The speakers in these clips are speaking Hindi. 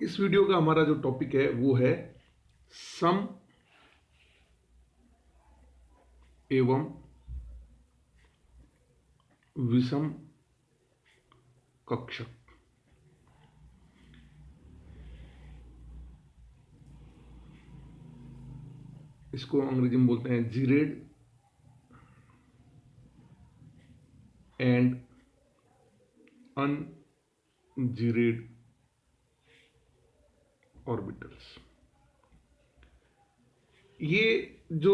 इस वीडियो का हमारा जो टॉपिक है वो है सम एवं विषम कक्षक। इसको अंग्रेजी में बोलते हैं जीरेड एंड अनजीरेड ऑर्बिटल्स। ये जो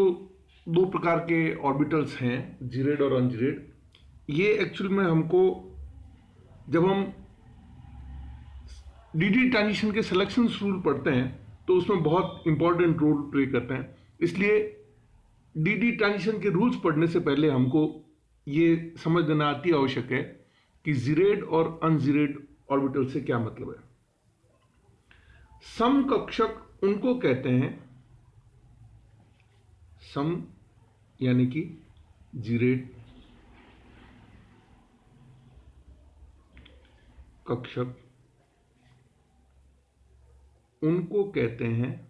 दो प्रकार के ऑर्बिटल्स हैं, जीरेड और अनजीरेड, ये एक्चुअल में हमको जब हम डीडी ट्रांजिशन के सिलेक्शन रूल पढ़ते हैं तो उसमें बहुत इंपॉर्टेंट रोल प्ले करते हैं। इसलिए डीडी ट्रांजिशन के रूल्स पढ़ने से पहले हमको ये समझ लेना अति आवश्यक है कि जीरेड और अनजीरेड ऑर्बिटल से क्या मतलब है। समकक्षक उनको कहते हैं, सम यानी कि जीरेड, कक्षक उनको कहते हैं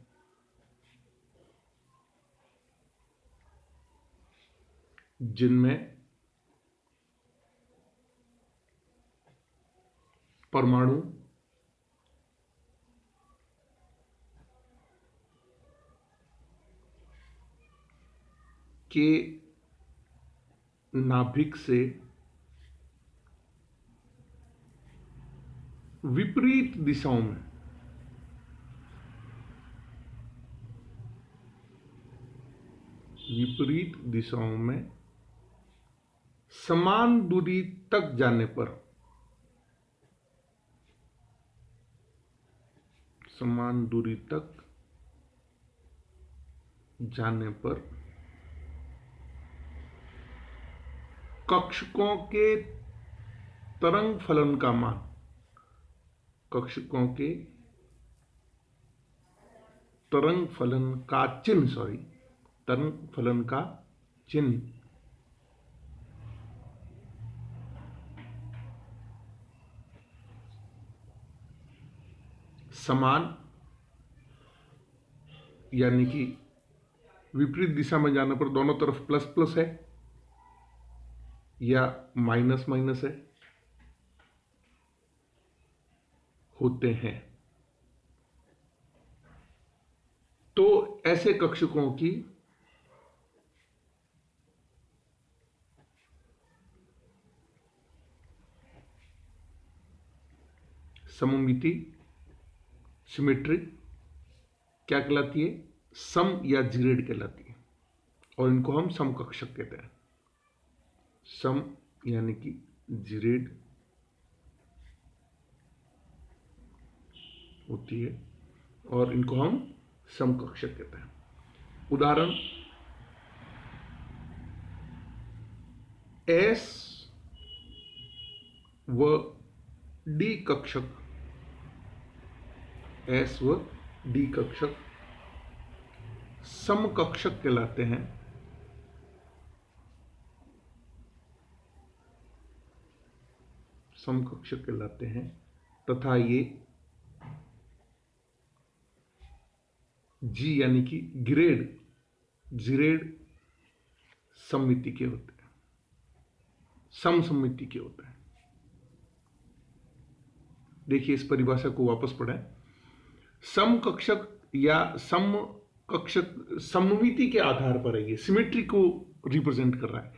जिनमें परमाणु के नाभिक से विपरीत दिशाओं में समान दूरी तक जाने पर कक्षकों के तरंग फलन का मान, तरंग फलन का चिन्ह समान यानी कि विपरीत दिशा में जाने पर दोनों तरफ प्लस प्लस है या माइनस माइनस है होते हैं, तो ऐसे कक्षकों की सममिति, सिमेट्री क्या कहलाती है? सम या जीरेड कहलाती है, और इनको हम समकक्षक कहते हैं। सम यानी कि जीरेड होती है और इनको हम समकक्षक कहते हैं। उदाहरण, एस व डी कक्षक, समकक्षक कहलाते हैं तथा ये जी यानी कि जीरेड सममिति के होते हैं, सममिति के होते हैं। देखिए इस परिभाषा को वापस पढ़ें। समकक्षक या समकक्षक सममिति के आधार पर है, ये सिमेट्री को रिप्रेजेंट कर रहा है।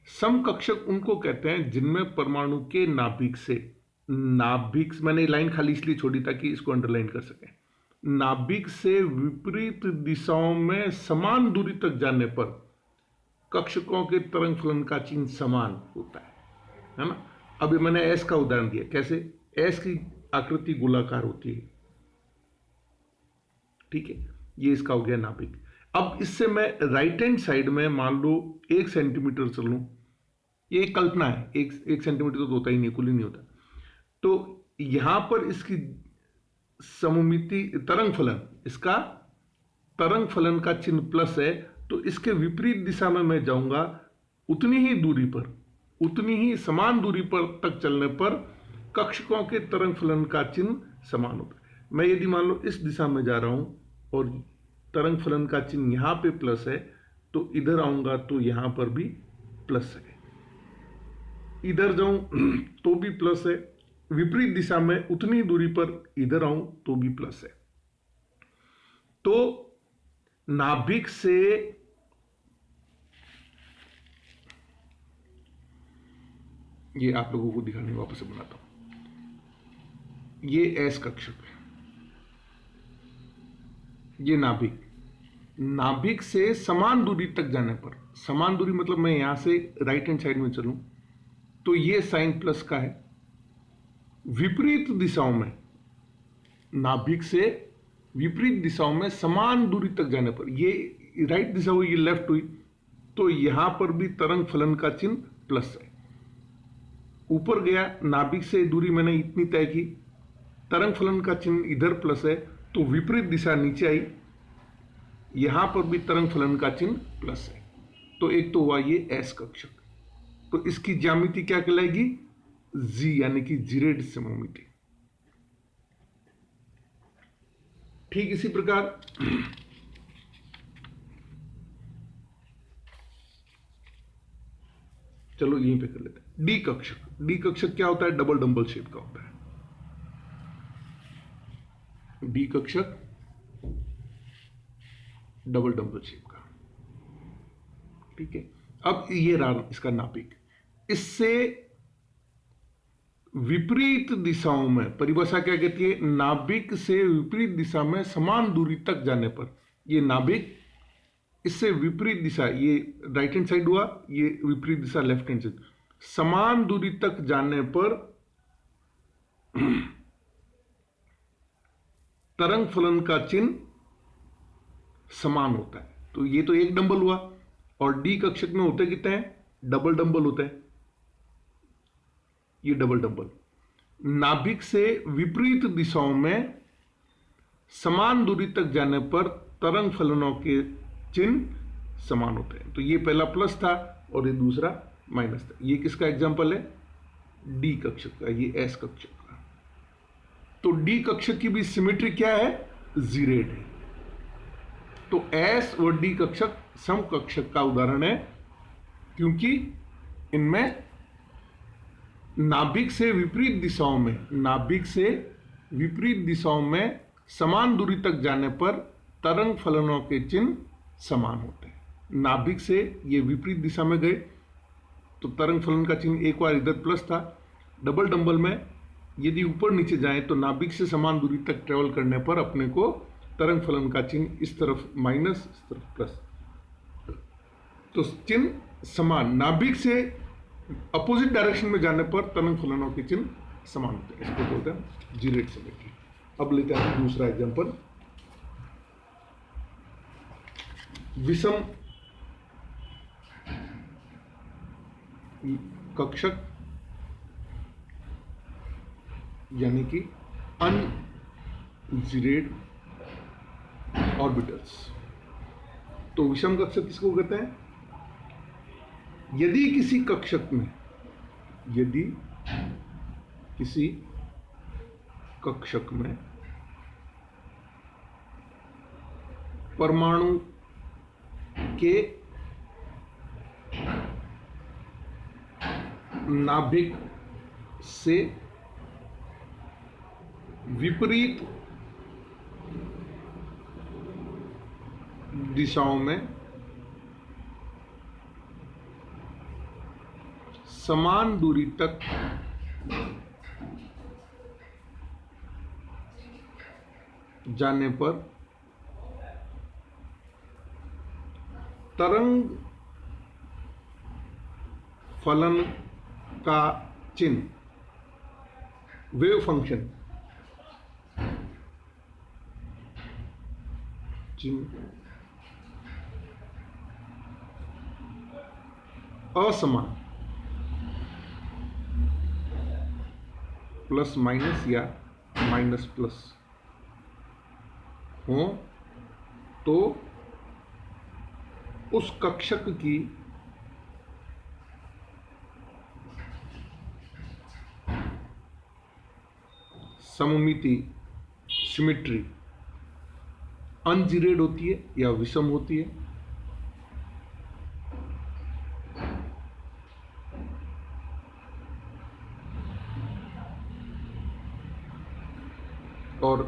समकक्षक उनको कहते हैं जिनमें परमाणु के नाभिक, मैंने लाइन खाली इसलिए छोड़ी ताकि इसको अंडरलाइन कर सकें, नाभिक से विपरीत दिशाओं में समान दूरी तक जाने पर कक्षकों के तरंग फलन का चिन्ह समान होता है ना। अभी मैंने एस का उदाहरण दिया, कैसे? एस की आकृति गोलाकार होती है, ठीक है, ये इसका हो गया नाभिक। अब इससे मैं राइट हैंड साइड में मान लो 1 सेंटीमीटर चलूं, ये कल्पना है, 1 सेंटीमीटर तो होता ही नहीं, कुल ही नहीं होता। तो यहां पर इसकी सममिति इसका तरंग फलन का चिन्ह प्लस है, तो इसके विपरीत दिशा में मैं जाऊंगा, उतनी ही समान दूरी पर तक चलने पर कक्षकों के तरंग फलन का चिन्ह समान होता है। मैं यदि मान लो इस दिशा में जा रहा हूं और तरंग फलन का चिन्ह यहां पे प्लस है, तो इधर आऊंगा तो यहां पर भी प्लस है, इधर जाऊं तो भी प्लस है, विपरीत दिशा में उतनी दूरी पर इधर आऊं तो भी प्लस है। तो नाभिक से ये आप लोगों को दिखाने वापस से बनाता हूं। ये एस कक्षक है, ये नाभिक, नाभिक से समान दूरी तक जाने पर, समान दूरी मतलब मैं यहां से राइट हैंड साइड में चलूं तो ये साइन प्लस का है। विपरीत दिशाओं में, नाभिक से विपरीत दिशाओं में समान दूरी तक जाने पर, ये राइट दिशा हुई, ये लेफ्ट हुई, तो यहां पर भी तरंग फलन का चिन्ह प्लस है। ऊपर गया, नाभिक से दूरी मैंने इतनी तय की, तरंग फलन का चिन्ह इधर प्लस है, तो विपरीत दिशा नीचे आई, यहां पर भी तरंग फलन का चिन्ह प्लस है। तो एक तो हुआ ये एस कक्षक, तो इसकी ज्यामिति क्या कहलाएगी? जी, यानी कि जीरेड सममिति। ठीक इसी प्रकार चलो यहीं पे कर लेते हैं डी कक्षक। डी कक्षक क्या होता है? डबल डंबल शेप का होता है डी कक्षक, डबल डंबल शेप का। ठीक है, अब ये रहा इसका नाभिक। इससे विपरीत दिशाओं में, परिभाषा क्या कहती है? नाभिक से विपरीत दिशा में समान दूरी तक जाने पर, ये नाभिक, इससे विपरीत दिशा, ये राइट हैंड साइड हुआ, ये विपरीत दिशा लेफ्ट हैंड साइड, समान दूरी तक जाने पर तरंग फलन का चिन्ह समान होता है। तो ये तो एक डंबल हुआ, और डी कक्षक में होते कितने हैं? डबल डंबल होते हैं, ये डबल डंबल। नाभिक से विपरीत दिशाओं में समान दूरी तक जाने पर तरंग फलनों के चिन्ह समान होते हैं। तो ये पहला प्लस था और ये दूसरा माइनस था। ये किसका एग्जांपल है? डी कक्षक का, ये एस कक्षक का। तो डी कक्षक की भी सिमेट्री क्या है? जीरेड है। तो एस और डी कक्षक समकक्षक का उदाहरण है, क्योंकि इनमें नाभिक से विपरीत दिशाओं में, नाभिक से विपरीत दिशाओं में समान दूरी तक जाने पर तरंग फलनों के चिन्ह समान होते हैं। नाभिक से ये विपरीत दिशा में गए तो तरंग फलन का चिन्ह एक बार इधर प्लस था। डबल डंबल में यदि ऊपर नीचे जाएं तो नाभिक से समान दूरी तक ट्रेवल करने पर अपने को तरंग फलन का चिन्ह इस तरफ माइनस, इस तरफ प्लस, तो चिन्ह समान। नाभिक से अपोजिट डायरेक्शन में जाने पर तरंग फलनों के चिन्ह समान होते हैं, इसको बोलते हैं जीरेड सिमेट्री। अब लेते हैं दूसरा एग्जांपल, विषम कक्षक यानी कि अनजीरेड ऑर्बिटल्स। तो विषम कक्षक किसको कहते हैं? यदि किसी कक्षक में, यदि किसी कक्षक में परमाणु के नाभिक से विपरीत दिशाओं में समान दूरी तक जाने पर तरंग फलन का चिन्ह, वेव फंक्शन चिन्ह असमान, प्लस माइनस या माइनस प्लस हो, तो उस कक्षक की सममिति सिमेट्री अनजीरेड होती है या विषम होती है। और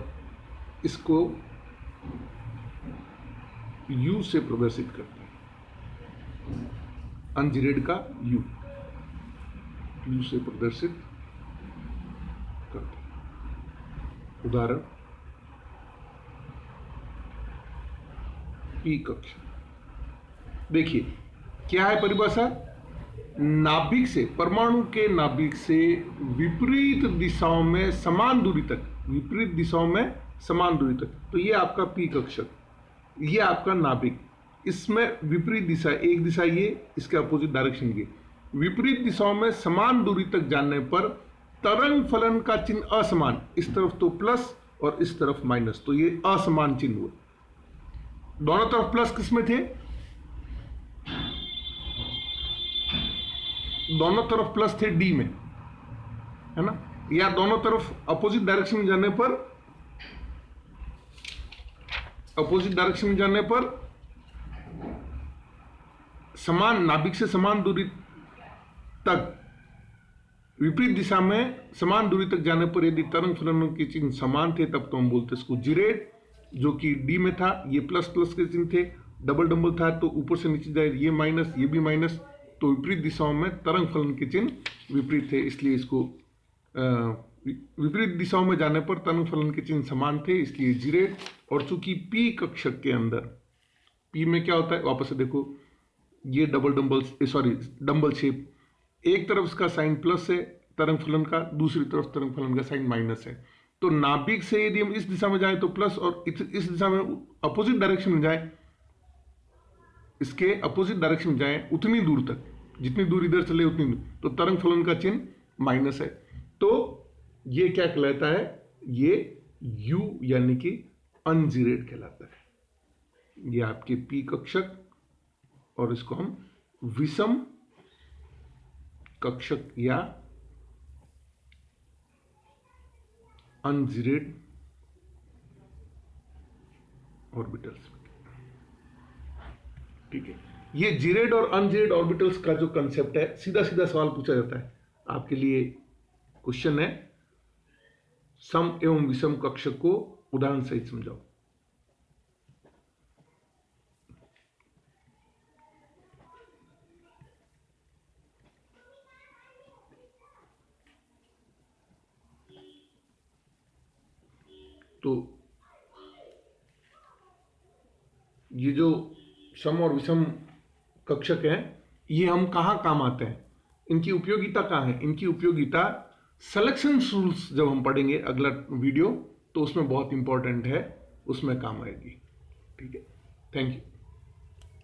इसको U से प्रदर्शित करते हैं, अनजीरेड का U से प्रदर्शित करते हैं। उदाहरण P कक्षा। देखिए क्या है परिभाषा, नाभिक से, परमाणु के नाभिक से विपरीत दिशाओं में समान दूरी तक, विपरीत दिशाओं में समान दूरी तक, तो ये आपका P कक्षक, ये आपका नाभिक, इसमें विपरीत दिशा, एक दिशा ये, इसके अपोजिट डायरेक्शन ये, विपरीत दिशाओं में समान दूरी तक जाने पर तरंग फलन का चिन्ह असमान, इस तरफ तो प्लस और इस तरफ माइनस, तो ये असमान चिन्ह हुआ। दोनों तरफ प्लस किसमें थे, दोनों तरफ प्लस थे डी में, है ना, या दोनों तरफ अपोजिट डायरेक्शन में जाने पर, अपोजिट डायरेक्शन में जाने पर समान, नाभिक से समान दूरी तक, विपरीत दिशा में समान दूरी तक जाने पर यदि तरंग फलनों के चिन्ह समान थे तब तो हम बोलते इसको जीरेड, जो कि डी में था, ये प्लस प्लस के चिन्ह थे, डबल डबल था तो ऊपर से नीचे जाए ये माइनस, ये भी माइनस, तो विपरीत दिशाओं में तरंग फलन के चिन्ह विपरीत थे, इसलिए इसको विपरीत दिशाओं में जाने पर तरंग फलन के चिन्ह समान थे, इसलिए जीरेड। और चूंकि पी कक्षक के अंदर, पी में क्या होता है, वापस से देखो, ये डंबल शेप, एक तरफ इसका साइन प्लस है तरंग फलन का, दूसरी तरफ तरंग फलन का साइन माइनस है, तो नाभिक से यदि हम इस दिशा में जाएं तो प्लस, और इस दिशा में अपोजिट डायरेक्शन में जाएं, इसके अपोजिट डायरेक्शन में जाएं उतनी दूर तक, जितनी दूर इधर चले उतनी दूर, तो तरंग फलन का चिन्ह माइनस है, तो ये क्या कहलाता है, ये U यानी कि अनजीरेड कहलाता है। ये आपके P कक्षक, और इसको हम विषम कक्षक या अनजीरेड ऑर्बिटल्स, ठीक है। ये जीरेड और अनजीरेड ऑर्बिटल्स का जो कंसेप्ट है, सीधा सीधा सवाल पूछा जाता है आपके लिए, क्वेश्चन है सम एवं विषम कक्षक को उदाहरण सहित समझाओ। तो ये जो सम और विषम कक्षक हैं, ये हम कहाँ काम आते हैं, इनकी उपयोगिता कहाँ है, इनकी उपयोगिता सिलेक्शन रूल्स जब हम पढ़ेंगे अगला वीडियो, तो उसमें बहुत इंपॉर्टेंट है, उसमें काम आएगी, ठीक है। Thank you.